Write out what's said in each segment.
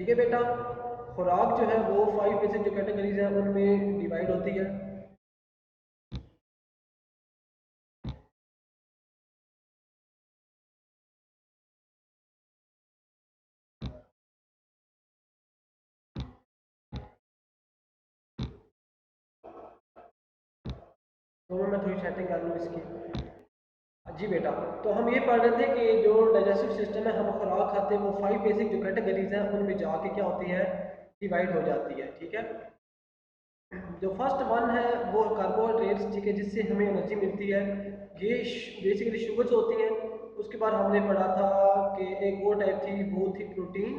ठीक है बेटा। खुराक जो है वो 5 बेसिक जो कैटेगरीज हैं उनमें डिवाइड होती है। तो मैं थोड़ी सेटिंग कर लूँ इसकी। जी बेटा, तो हम ये पढ़ रहे थे कि जो डाइजेस्टिव सिस्टम है, हम खुराक खाते हैं, वो 5 बेसिक जो कैटेगरीज हैं उनमें जाके क्या होती है, डिवाइड हो जाती है। ठीक है। जो फर्स्ट वन है वो कार्बोहाइड्रेट्स, ठीक है, जिससे हमें एनर्जी मिलती है। ये बेसिकली शुगर्स होती हैं। उसके बाद हमने पढ़ा था कि एक और टाइप थी, वो थी प्रोटीन।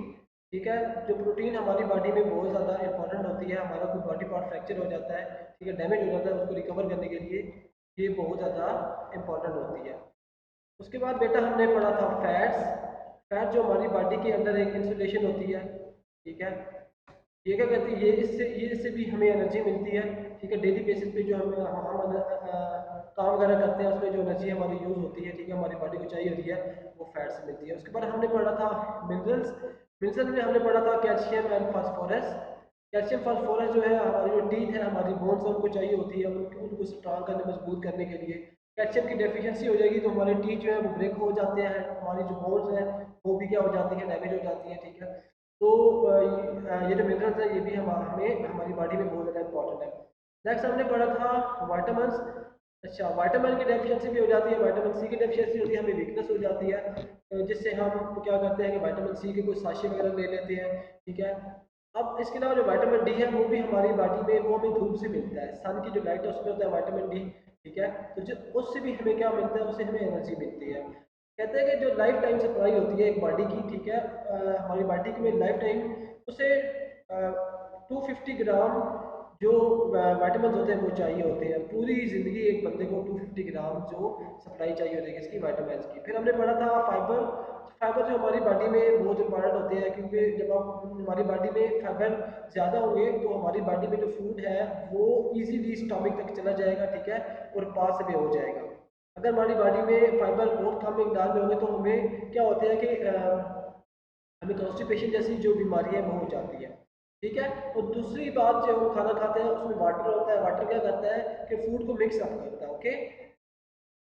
ठीक है। जो प्रोटीन हमारी बॉडी में बहुत ज़्यादा इंपॉर्टेंट होती है। हमारा कोई बॉडी पार्ट फ्रैक्चर हो जाता है, ठीक है, डैमेज हो जाता है, उसको रिकवर करने के लिए ये बहुत ज़्यादा इंपॉर्टेंट होती है। उसके बाद बेटा हमने पढ़ा था फैट्स। फैट जो हमारी बॉडी के अंदर एक इंसुलेशन होती है। ठीक है। ये क्या कहती है, ये इससे भी हमें एनर्जी मिलती है। ठीक है। डेली बेसिस पे जो हम काम वगैरह करते हैं उसमें जो एनर्जी हमारी यूज़ होती है, ठीक है, हमारी बॉडी को चाहिए होती है, वो फैट से मिलती है। उसके बाद हमने पढ़ा था मिनरल्स। मिनरल्स में हमने पढ़ा था calcium and phosphorus. Calcium phosphorus जो है हमारी जो टीथ है, हमारी बोन्स है, उनको चाहिए होती है, उनको स्ट्रांग करने, मजबूत करने के लिए। कैल्शियम की डेफिशिएंसी हो जाएगी तो हमारे टीथ जो है वो ब्रेक हो जाते हैं, हमारी जो बोन्स हैं वो भी क्या हो जाती है, डैमेज हो जाती है। ठीक है। तो ये जो मिनरल्स है ये भी हमें हमारी बॉडी में बहुत ज़्यादा इंपॉर्टेंट है। नेक्स्ट हमने पढ़ा था वाइटामिन। अच्छा, वाइटामिन की डेफिशिएंसी भी हो जाती है, वाइटामिन सी की डेफिशिएंसी होती है, हमें वीकनेस हो जाती है, जिससे हम क्या करते हैं कि वाइटामिन सी के कुछ साशे वगैरह ले लेते हैं। ठीक है। अब इसके अलावा जो वाइटामिन डी है वो भी हमारी बॉडी में, वो हमें धूप से मिलता है, सन की जो लाइट है उसमें होता है वाइटामिन डी। ठीक है। तो जो उससे भी हमें क्या मिलता है, उससे हमें एनर्जी मिलती है। कहते हैं कि जो लाइफ टाइम सप्लाई होती है एक बॉडी की, ठीक है, हमारी बॉडी की में लाइफ टाइम उसे 250 ग्राम जो वाइटामिन होते हैं वो चाहिए होते हैं। पूरी ज़िंदगी एक बंदे को 250 ग्राम जो सप्लाई चाहिए होती है इसकी, वाइटामिन की। फिर हमने पढ़ा था फाइबर। फाइबर जो हमारी बॉडी में बहुत इंपॉर्टेंट होते हैं, क्योंकि जब आप हमारी बॉडी में फाइबर ज़्यादा होंगे तो हमारी बॉडी में जो फूड है वो इजीली स्टमक तक चला जाएगा। ठीक है। और पास भी हो जाएगा। अगर हमारी बॉडी में फाइबर बहुत कम मिकदार में होंगे तो हमें क्या होता है कि हमें कॉन्स्टिपेशन जैसी जो बीमारी है वो हो जाती है। ठीक है। और दूसरी बात, जो हम खाना खाते हैं उसमें वाटर होता है। वाटर क्या करता है कि फूड को मिक्स अप करता है। ओके।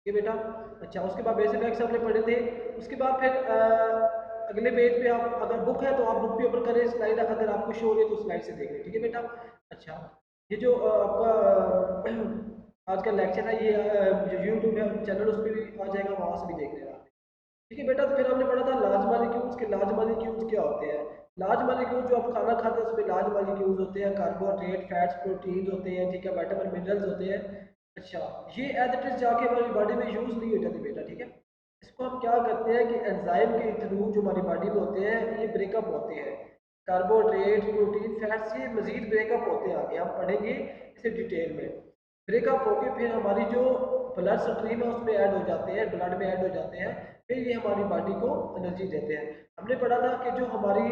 ये बेटा। अच्छा, उसके बाद बेसिक फैक्ट्स हमने पढ़े थे। उसके बाद फिर अगले पेज पे आप, अगर बुक है तो आप बुक पे ओपन करें, स्लाइड अगर आपको शो हो रही है तो स्लाइड से देख लें। ठीक है बेटा। अच्छा, ये जो आपका आज का लेक्चर है, ये जो यूट्यूब है चैनल, उस पर भी आ जाएगा, वहाँ से भी देख लेना। ठीक है बेटा। तो फिर हमने पढ़ा था लार्ज मॉलिक्यूल्स के। लार्ज मॉलिक्यूल्स क्या होते हैं? लार्ज मॉलिक्यूल जो आप खाना खाते हैं उसमें लार्ज मॉलिक्यूल्स होते हैं, कार्बोहाइड्रेट, फैट्स, प्रोटीन्स होते हैं। ठीक है। विटामिन, मिनरल्स होते हैं। अच्छा, ये एज इट इज जाके हमारी बॉडी में यूज नहीं हो जाती बेटा। ठीक है। इसको हम क्या करते हैं कि एंजाइम के थ्रू जो हमारी बॉडी में होते हैं ये ब्रेकअप होते हैं। कार्बोहाइड्रेट, प्रोटीन, फैट्स, ये मजीद ब्रेकअप होते हैं, आगे हम पढ़ेंगे इसे डिटेल में। ब्रेकअप होके फिर हमारी जो ब्लड स्ट्रीम है उसमें ऐड हो जाते हैं, ब्लड में ऐड हो जाते हैं। फिर ये हमारी बॉडी को एनर्जी देते हैं। हमने पढ़ा था कि जो हमारी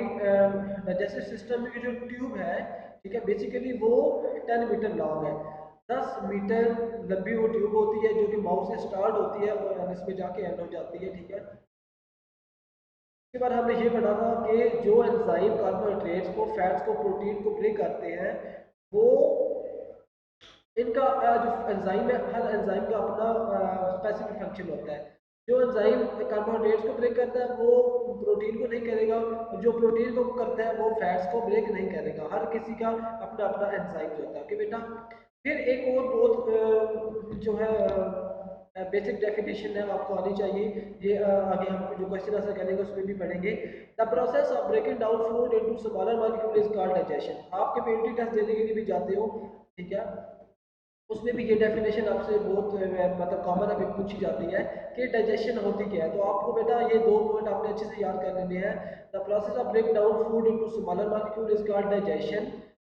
डाइजेस्टिव सिस्टम में जो ट्यूब है, ठीक है, बेसिकली वो 10 मीटर लॉन्ग है। 10 मीटर लंबी वो ट्यूब होती है जो कि माउथ से स्टार्ट होती है और एनस में जाके एंड हो जाती है। ठीक है। उसके बाद हमने ये पढ़ा था कि जो एंजाइम कार्बोहाइड्रेट्स को, फैट्स को, प्रोटीन को ब्रेक करते हैं, वो इनका जो एंजाइम है, हर एंजाइम का अपना स्पेसिफिक फंक्शन होता है। जो एंजाइम कार्बोहाइड्रेट्स को ब्रेक करता है वो प्रोटीन को नहीं करेगा, और जो प्रोटीन को करता है वो फैट्स को ब्रेक नहीं करेगा। हर किसी का अपना अपना एंजाइम होता है। ओके बेटा। फिर एक और बहुत जो है बेसिक डेफिनेशन है आपको आनी चाहिए। ये आगे हम जो क्वेश्चन आंसर करेंगे उसमें भी पढ़ेंगे। The process of breaking down food into smaller molecule is called digestion. आपके पेटी टेस्ट देने के लिए भी जाते हो, ठीक है, उसमें भी ये डेफिनेशन आपसे बहुत मतलब कॉमन अभी पूछी जाती है कि डाइजेशन होती क्या है। तो आपको बेटा ये दो पॉइंट आपने अच्छे से याद कर लेने हैं। The process of break down food into smaller molecule is called digestion.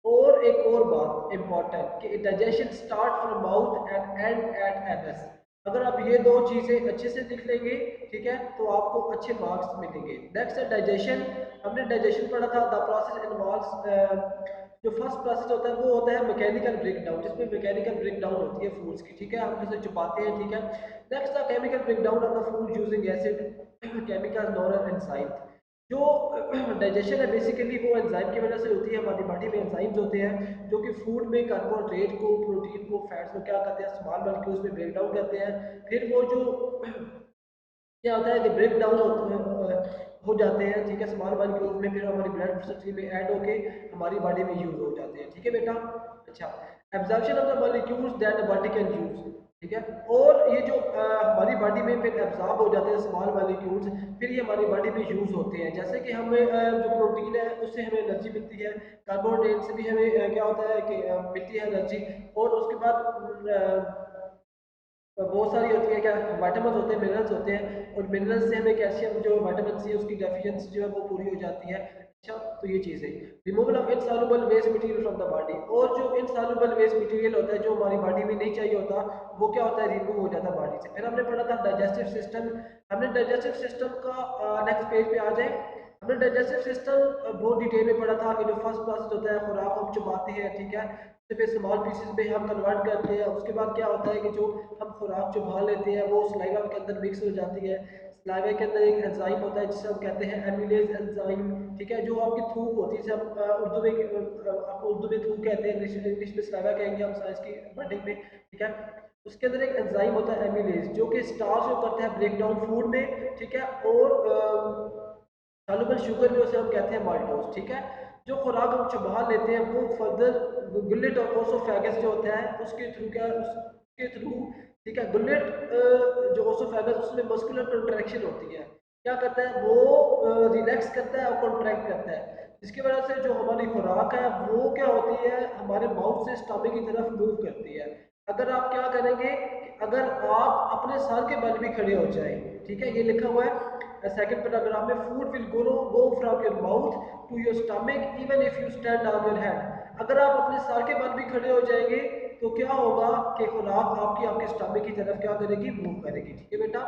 और एक और बात इंपॉर्टेंट कि digestion start from mouth and end at anus. अगर आप ये दो चीज़ें अच्छे से लिख लेंगे, ठीक है, तो आपको अच्छे मार्क्स मिलेंगे। नेक्स्ट है डाइजेशन। हमने डाइजेशन पढ़ा था। द प्रोसेस इन्वॉल्व्स, जो फर्स्ट प्रोसेस होता है वो होता है मैकेनिकल ब्रेकडाउन, जिसमें मैकेनिकल ब्रेकडाउन होती है फूड्स की। ठीक है। हम जैसे चुपाते हैं। ठीक है। Next the chemical breakdown of the food using acid, chemical non enzyme. जो डाइजेशन है बेसिकली वो एंजाइम की वजह से होती है। हमारी बॉडी में एंजाइम्स होते हैं जो कि फूड में कार्बोहाइड्रेट को, प्रोटीन को, फैट्स को क्या करते हैं, स्मॉल मॉलिक्यूल्स में ब्रेक डाउन करते हैं। फिर वो जो क्या होता है कि ब्रेक डाउन हो जाते हैं, ठीक है, स्मॉल मॉलिक्यूल्स में, फिर हमारी ब्लड स्ट्रीम में ऐड होके हमारी बॉडी में यूज हो जाते हैं, ठीक है बेटा। अच्छा, absorption of the molecules that the body can use, ठीक है। और ये जो हमारी बॉडी में फिर एब्जॉर्ब हो जाते हैं स्मॉल मॉलिक्यूल्स, फिर ये हमारी बॉडी में यूज होते हैं। जैसे कि हमें जो प्रोटीन है उससे हमें एनर्जी मिलती है, कार्बोहाइड्रेट से भी हमें क्या होता है कि मिलती है एनर्जी। और उसके बाद बहुत सारी होती है क्या, विटामिन होते हैं, मिनरल्स होते हैं, और मिनरल्स से हमें कैल्शियम जो विटामिन सी है उसकी डेफिशिएंसी जो है वो पूरी हो जाती है। अच्छा, तो ये चीज़ है। Removal of insoluble waste material from the body, और जो इनसॉल्युबल वेस्ट मटेरियल होता है जो हमारी बॉडी में नहीं चाहिए होता, वो क्या होता है, रिमूव हो जाता है बॉडी से। फिर हमने पढ़ा था डाइजेस्टिव सिस्टम। हमने डाइजेस्टिव सिस्टम का नेक्स्ट पेज पे आ जाए। हमने डाइजेस्टिव सिस्टम बहुत डिटेल में पढ़ा था कि जो फर्स्ट प्रोसेस होता है, खुराक हम चबाते हैं, ठीक है, तो फिर स्मॉल पीसेस में हम कन्वर्ट करते हैं। उसके बाद क्या होता है कि जो हम खुराक चबा लेते हैं वो सलाइवा के अंदर मिक्स हो जाती है। सलाइवा के अंदर एक एंजाइम होता है जिसे हम कहते हैं एमिलेज एंजाइम, ठीक है, जो आपकी थूक होती है, जिसे हम उर्दू में आपको उर्दू में थूक कहते हैं, इंग्लिश में सलाइवा कहेंगे हम साइंस की वर्डिंग में, ठीक है। उसके अंदर एक एंजाइम होता है एमिलेज, जो कि स्टार्च को करता है ब्रेक डाउन फूड में, ठीक है। और सॉल्युबल शुगर में उसे हम कहते हैं माल्टोज, ठीक है। जो खुराक हम चबा लेते हैं वो फर्दर गुलेट और ओसोफेगस जो होता है उसके थ्रू क्या, उसके थ्रू, ठीक है, गुलेट जो ओसोफेगस उसमें मस्कुलर कंट्रैक्शन होती है, क्या करता है वो रिलैक्स करता है और कॉन्ट्रैक्ट करता है, जिसकी वजह से जो हमारी खुराक है वो क्या होती है, हमारे माउथ से स्टमक की तरफ मूव करती है। अगर आप क्या करेंगे, अगर आप अपने सर के बल भी खड़े हो जाए, ठीक है, ये लिखा हुआ है सेकंड पैराग्राफ में, food will go from your mouth to your stomach even if you stand on your head. अगर आप अपने सर के बल भी खड़े हो जाएंगे तो क्या होगा कि खुराक आपकी आपके स्टमक की तरफ क्या करेगी, मूव करेगी, ठीक है बेटा।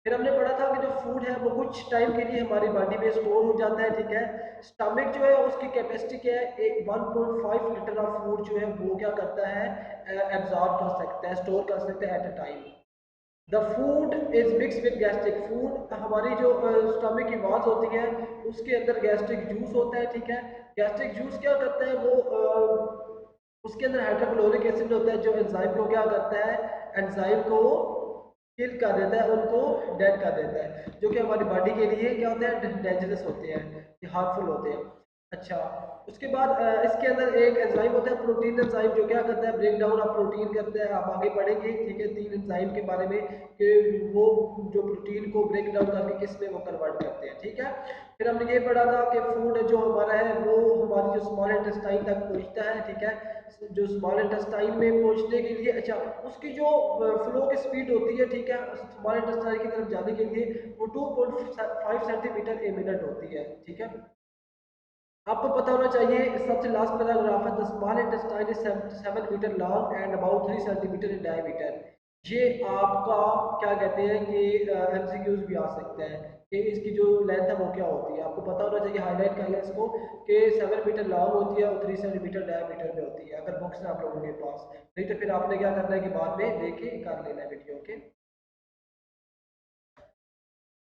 फिर हमने पढ़ा था कि जो फूड है वो कुछ टाइम के लिए हमारी बॉडी में स्टोर हो जाता है, ठीक है। स्टमक जो है उसकी कैपेसिटी क्या है, एक 1.5 लीटर ऑफ फूड जो है वो क्या करता है, एब्जॉर्ब कर सकता है, स्टोर कर सकता है at a time. The food is mix with gastric food, हमारी जो स्टमक की वाल्स होती है उसके अंदर गैस्ट्रिक जूस होता है, ठीक है। गैस्ट्रिक जूस क्या करता है, वो उसके अंदर हाइड्रोक्लोरिक एसिड होता है जो एंजाइम को क्या करता है, एंजाइम को किल कर देता है, उनको डेड कर देता है, जो कि हमारी बॉडी के लिए क्या होते हैं, डेंजरस होते हैं, हार्मफुल होते हैं। अच्छा, उसके बाद इसके अंदर एक एंजाइम होता है प्रोटीन एंजाइम, जो क्या करता है, ब्रेक डाउन ऑफ प्रोटीन करता है। आप आगे पढ़ेंगे, ठीक है, 3 एंजाइम के बारे में कि वो जो प्रोटीन को ब्रेक डाउन करके किस में वो कन्वर्ट करते हैं, ठीक है। फिर हमने ये पढ़ा था कि फूड जो हमारा है वो हमारी जो स्मॉल इंटेस्टाइन तक पहुंचता है, ठीक है, जो स्मॉल इंटेस्टाइन में पहुंचने के लिए, अच्छा, उसकी जो फ्लो की स्पीड होती है, ठीक है, स्मॉल इंटेस्टाइन की तरफ जाने के लिए वो 2.5 सेंटीमीटर ए मिनट होती है, ठीक है। आपको पता होना चाहिए सबसे लास्ट पैराग्राफ है, the small intestine is 7 metre long and about 3 centimetre in diameter. ये आपका क्या कहते हैं कि एमसीक्यूज भी आ सकता है कि इसकी जो लेंथ है वो क्या होती है। आपको पता होना चाहिए, हाईलाइट कर लें इसको, कि 7 मीटर लॉन्ग होती है और 3 सेंटीमीटर डायमीटर में होती है, अगर बुक्स है आप लोगों के पास। नहीं तो फिर आपने क्या करना है कि बाद में देख के कर लेना है वीडियो के।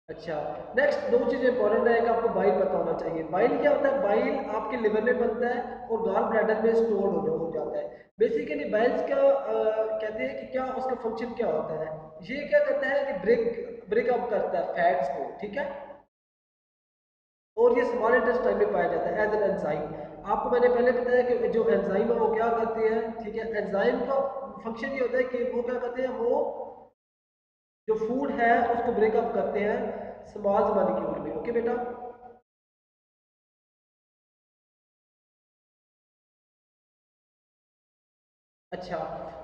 अच्छा, नेक्स्ट दो चीज़ें इंपॉर्टेंट है, एक आपको बाइल पता होना चाहिए। बाइल क्या होता है, बाइल आपके लिवर में बनता है और गॉल ब्लैडर में स्टोर हो जाता है। बेसिकली बाइल्स का कहते हैं कि क्या उसका फंक्शन क्या होता है, ये क्या करता है कि ब्रेक अप करता है फैट्स को, ठीक है। और ये स्मॉल इंटेस्टाइन में पाया जाता है एज एन एंजाइम। आपको मैंने पहले बताया कि जो एंजाइम है वो क्या करते हैं, ठीक है, एंजाइम का फंक्शन ये होता है कि वो क्या करते हैं, वो जो फूड है उसको ब्रेकअप करते हैं स्मॉल मॉलिक्यूल में, ओके बेटा। अच्छा,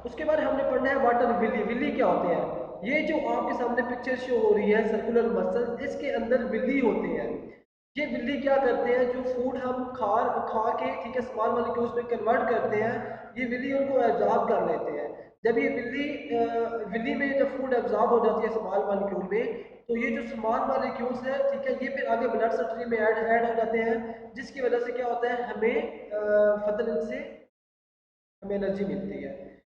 उसके बाद हमने पढ़ना है वाटर विली। विली क्या होते हैं, ये जो आपके सामने पिक्चर शो हो रही है सर्कुलर मसल्स, इसके अंदर विली होते हैं। ये विली क्या करते हैं, जो फूड हम खा खा के, ठीक है, स्मॉल मॉलिक्यूल्स में कन्वर्ट करते हैं, ये विली उनको एब्जॉर्ब कर लेते हैं। जब ये विली में जब फूड एब्जॉर्ब हो जाती है स्मॉल मॉलिक्यूल में, तो ये जो स्मॉल मॉलिक्यूल्स है, ठीक है, ये फिर आगे ब्लड स्ट्रीम में ऐड हो जाते हैं, जिसकी वजह से क्या होता है, हमें फर्दर इनसे हमें एनर्जी मिलती है।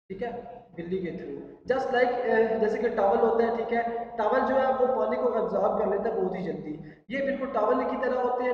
ठीक है, बिल्ली के थ्रू। जस्ट लाइक जैसे कि टॉवल होता है, ठीक है, टॉवल जो है वो पानी को एब्जॉर्ब कर लेता है बहुत ही जल्दी। ये बिल्कुल टॉवल की तरह होते हैं।